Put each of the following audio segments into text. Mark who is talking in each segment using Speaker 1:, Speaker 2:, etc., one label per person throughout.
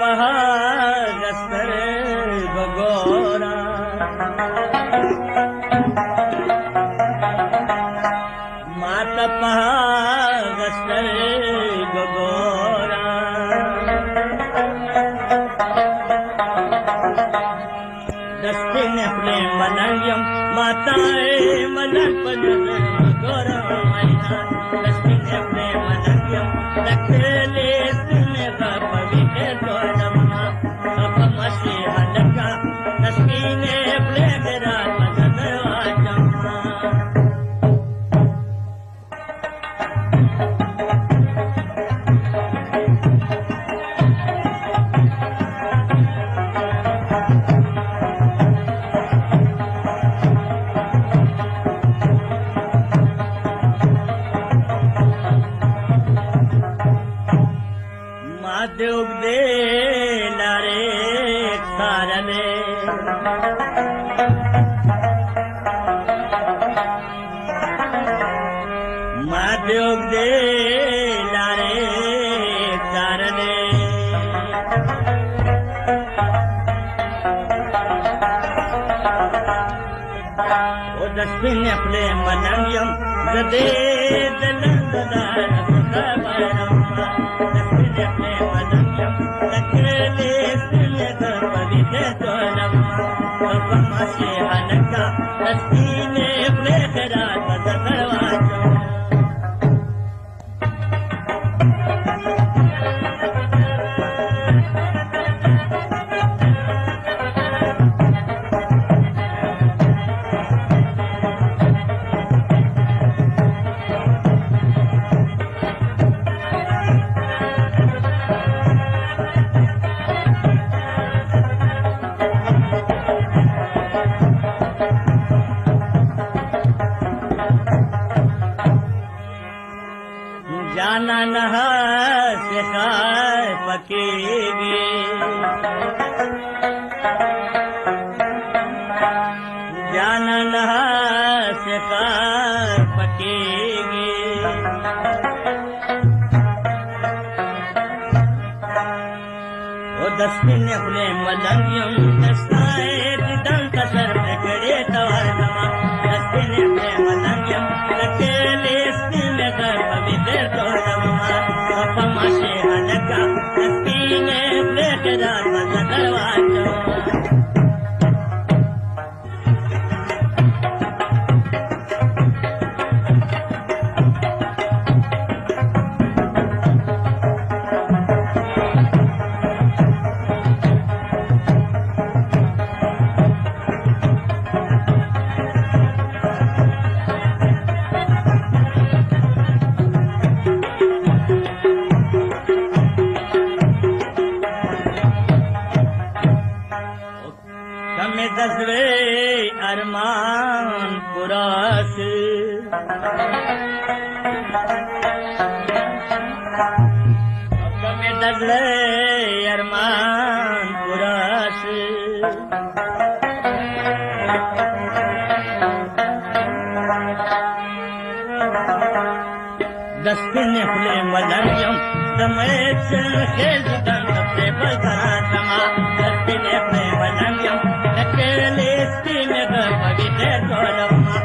Speaker 1: पहाड़ बगोरा मात पहाड़ बगोरा दस्तीन अपने मलंगम माताए मलंग बगोरा दस्तीन अपने मलंगम रखले सुने पवित्र तोलमा अब मसीहा लगा तस्कीने ब्लेगरा मजदवाजमा माधुग दे लारे सारने माधुग दे लारे सारने ओ दस्तीन अपने मलंगम गदे दलंददार खबरम अपने मलंगम रखले सुने पवित्र तोलम अब मसीहा लगा दस्तीने अपने खैरात मजा दरवाजो जाना नहा सिखाए पकेगी जाना नहा सिखाए पकेगी वो दस्तीन अपने मलंगियम दस्ताए दिदन कसर में गड़े तवार जमा दस्तीन अपने मलंगियम रखेले स्तीन कर पवित्र तोलमा अब मसीहा लगा दस्तीने ब्लेगरा मजा दरवाजो दसवे अरमान पुरास कमे दसवे अरमान पुरास दस्तीन अपने मलंगम समेत खेल दंते बलकरा समा दस्तीन अपने मलंगम रखेले स्तीन पवित्र तोलमा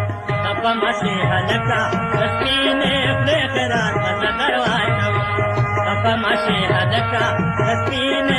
Speaker 1: अब मसीहा लगा दस्तीने ब्लेगरा मजा दरवाजो अब मसीहा लगा दस्तीने